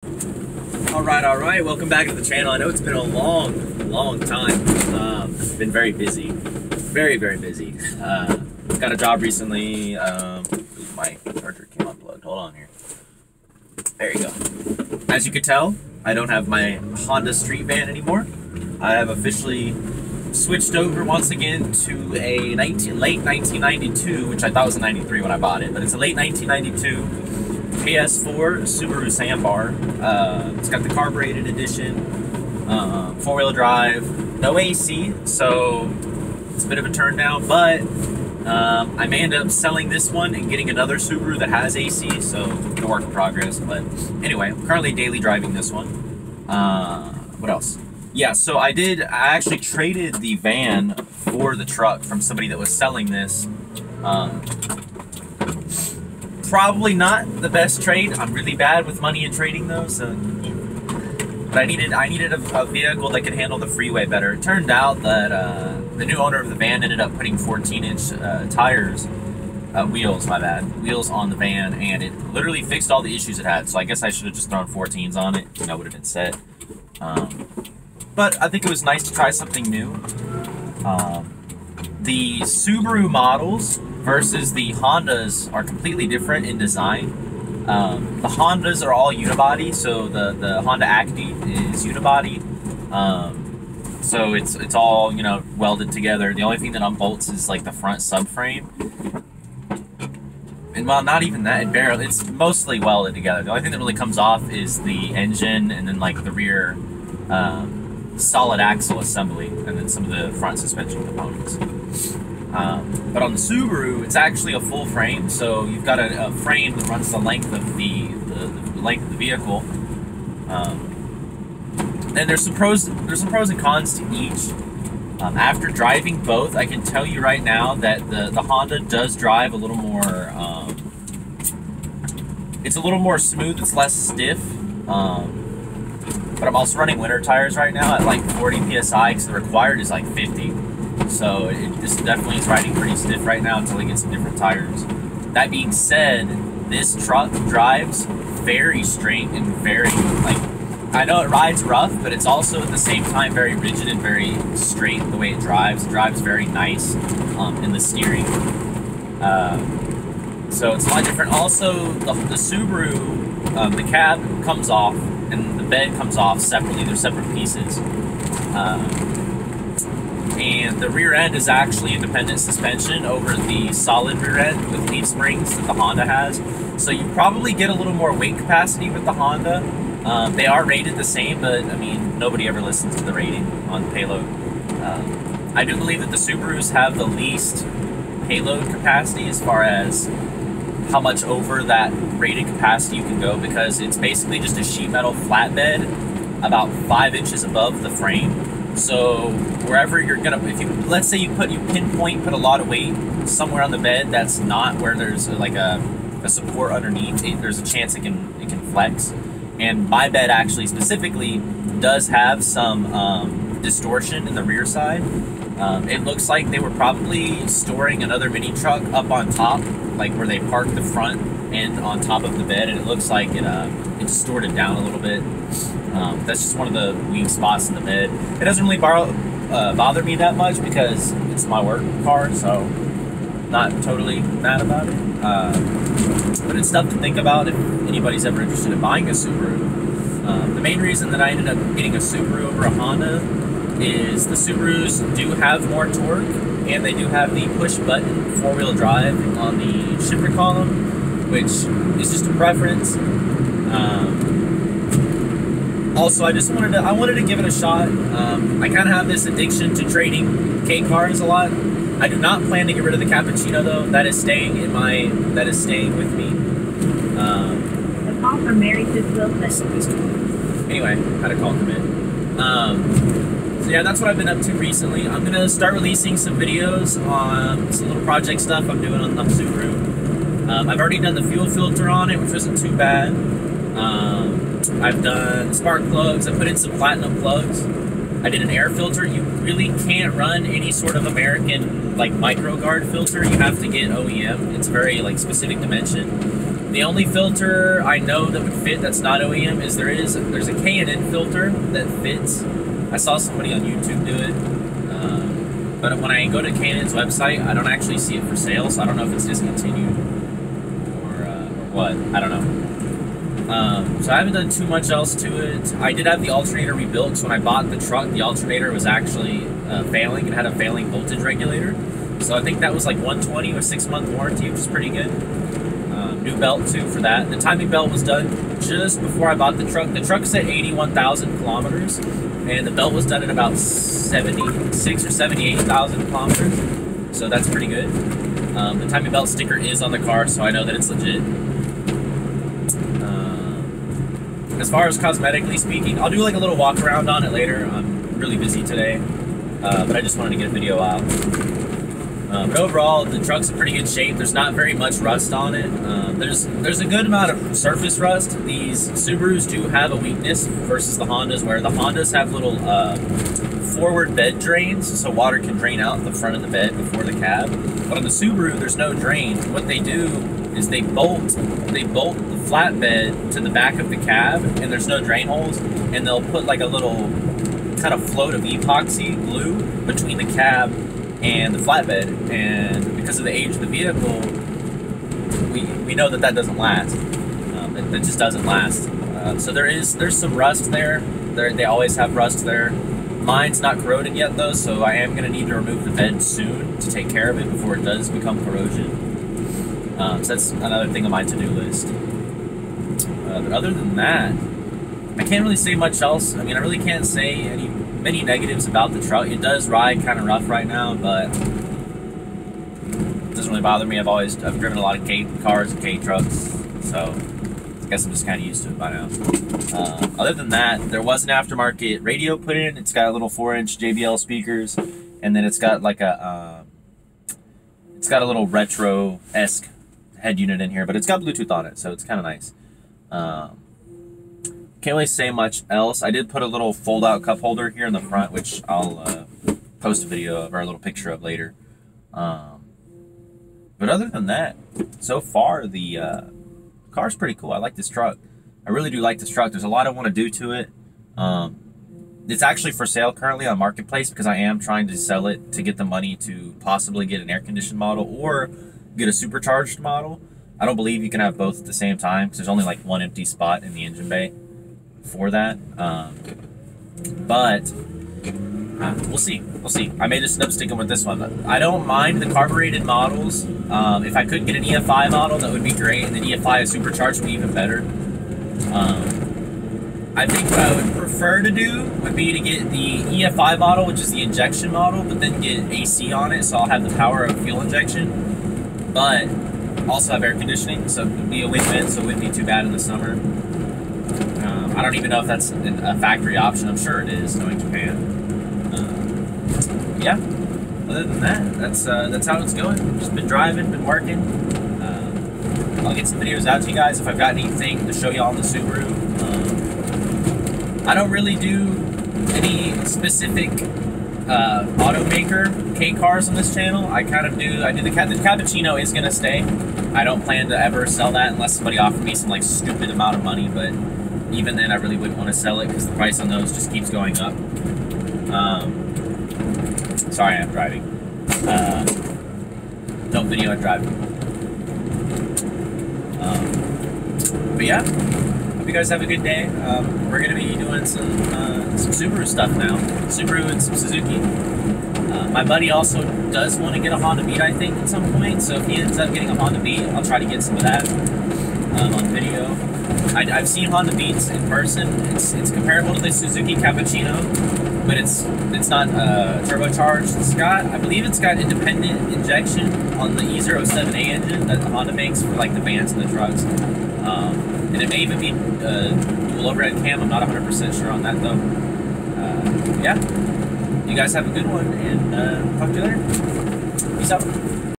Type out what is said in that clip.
All right. Welcome back to the channel. I know it's been a long time. Been very busy, very busy. Got a job recently. My charger came unplugged. Hold on here. There you go. As you can tell, I don't have my Honda Street Van anymore. I have officially switched over once again to a late 1992, which I thought was a 93 when I bought it, but it's a late 1992 PS4 Subaru Sambar. It's got the carbureted edition, four-wheel drive, no AC, so it's a bit of a turn down, but I may end up selling this one and getting another Subaru that has AC, so a work in progress. But anyway, I'm currently daily driving this one. What else? Yeah, so I actually traded the van for the truck from somebody that was selling this. Probably not the best trade. I'm really bad with money and trading those, but I needed a vehicle that could handle the freeway better. It turned out that the new owner of the van ended up putting 14-inch tires, wheels on the van, and it literally fixed all the issues it had. So I guess I should have just thrown 14s on it, and that would have been set. But I think it was nice to try something new. The Subaru models versus the Hondas are completely different in design. The Hondas are all unibody, so the Honda Active is unibody. So it's all, you know, welded together. The only thing that unbolts is like the front subframe. And well, not even that, it's mostly welded together. The only thing that really comes off is the engine and then like the rear solid axle assembly and then some of the front suspension components. But on the Subaru, it's actually a full frame, so you've got a frame that runs the length of the length of the vehicle. And there's some pros and cons to each. After driving both, I can tell you right now that the Honda does drive a little more. It's a little more smooth. It's less stiff. But I'm also running winter tires right now at like 40 psi because the required is like 50. So this definitely is riding pretty stiff right now until I get some different tires. That being said, this truck drives very straight and very, like, I know it rides rough, but it's also at the same time very rigid and very straight the way it drives. It drives very nice in the steering. So it's a lot different. Also, the Subaru, the cab comes off and the bed comes off separately. They're separate pieces. And the rear end is actually independent suspension over the solid rear end with leaf springs that the Honda has. So you probably get a little more weight capacity with the Honda. They are rated the same, but I mean, nobody ever listens to the rating on payload. I do believe that the Subarus have the least payload capacity as far as how much over that rated capacity you can go, because it's basically just a sheet metal flatbed about 5 inches above the frame. So wherever you're gonna, let's say you pinpoint put a lot of weight somewhere on the bed that's not where there's like a support underneath, there's a chance it can flex. And my bed actually specifically does have some distortion in the rear side. It looks like they were probably storing another mini truck up on top, like where they parked the front end on top of the bed, and it looks like it distorted down a little bit. That's just one of the weak spots in the bed. It doesn't really bother me that much because it's my work car, so not totally mad about it. But it's stuff to think about if anybody's ever interested in buying a Subaru. The main reason that I ended up getting a Subaru over a Honda is the Subarus do have more torque, and they do have the push-button four-wheel drive on the shifter column, which is just a preference. Also, I wanted to give it a shot. I kind of have this addiction to trading K cars a lot. I do not plan to get rid of the Cappuccino though. That is staying with me. The call from Mary Wilson. Anyway, had a call come in. So yeah, that's what I've been up to recently. I'm gonna start releasing some videos on some little project stuff I'm doing on the Subaru. I've already done the fuel filter on it, which wasn't too bad. I've done spark plugs. I put in some platinum plugs. I did an air filter. You really can't run any sort of American like micro guard filter. You have to get OEM. It's very like specific dimension. The only filter I know that would fit that's not OEM is there's a K&N filter that fits. I saw somebody on YouTube do it, but when I go to K&N's website, I don't actually see it for sale, so I don't know if it's discontinued or what. I don't know. So I haven't done too much else to it. I did have the alternator rebuilt, so when I bought the truck, the alternator was actually failing. It had a failing voltage regulator. So I think that was like $120 with 6-month warranty, which is pretty good. New belt too for that. The timing belt was done just before I bought the truck. The truck's at 81,000 kilometers, and the belt was done at about 76 or 78,000 kilometers. So that's pretty good. The timing belt sticker is on the car, so I know that it's legit. As far as cosmetically speaking, I'll do like a little walk around on it later. I'm really busy today, but I just wanted to get a video out. But overall, the truck's in pretty good shape. There's not very much rust on it. There's a good amount of surface rust. These Subarus do have a weakness versus the Hondas, where the Hondas have little forward bed drains, so water can drain out the front of the bed before the cab. But on the Subaru, there's no drain. What they do is they bolt the flatbed to the back of the cab, and there's no drain holes, and they'll put like a little kind of float of epoxy glue between the cab and the flatbed, and because of the age of the vehicle, we know that doesn't last. It just doesn't last. So there's some rust there. They always have rust there. Mine's not corroded yet though, so I am going to need to remove the bed soon to take care of it before it does become corrosion. So that's another thing on my to-do list. But other than that, I can't really say much else. I mean, I really can't say many negatives about the truck. It does ride kind of rough right now, but it doesn't really bother me. I've driven a lot of K cars and K trucks, so I guess I'm just kind of used to it by now. Other than that, there was an aftermarket radio put in. It's got a little 4-inch JBL speakers, and then it's got like a little retro-esque head unit in here, but it's got Bluetooth on it, so it's kind of nice. Can't really say much else. I did put a little fold-out cup holder here in the front, which I'll post a video of or a little picture of later. But other than that, so far the car's pretty cool. I like this truck. I really do like this truck. There's a lot I want to do to it. It's actually for sale currently on Marketplace because I am trying to sell it to get the money to possibly get an air-conditioned model or get a supercharged model. I don't believe you can have both at the same time because there's only like one empty spot in the engine bay for that. But we'll see. I may just end up sticking with this one. I don't mind the carbureted models. If I could get an EFI model, that would be great, and then EFI supercharged would be even better. I think what I would prefer to do would be to get the EFI model, which is the injection model, but then get AC on it, so I'll have the power of fuel injection, but also have air conditioning, so it would be a win-win, so it wouldn't be too bad in the summer. I don't even know if that's a factory option. I'm sure it is, knowing Japan. Yeah, other than that, that's how it's going. Just been driving, been working. I'll get some videos out to you guys if I've got anything to show y'all on the Subaru. I don't really do any specific automaker K cars on this channel. I kind of do. I do the Cappuccino is gonna stay. I don't plan to ever sell that unless somebody offered me some like stupid amount of money. But even then, I really wouldn't want to sell it because the price on those just keeps going up. Sorry, I'm driving. Don't video I'm driving. But yeah, hope you guys have a good day. We're gonna be doing some Subaru stuff now. Subaru and some Suzuki. My buddy also does want to get a Honda Beat, I think, at some point. So if he ends up getting a Honda Beat, I'll try to get some of that on video. I've seen Honda Beats in person. It's comparable to the Suzuki Cappuccino, but it's not turbocharged. I believe it's got independent injection on the E07A engine that Honda makes for like the vans and the trucks. And it may even be dual overhead cam. I'm not 100% sure on that though. Yeah, you guys have a good one, and talk to you later. Peace out.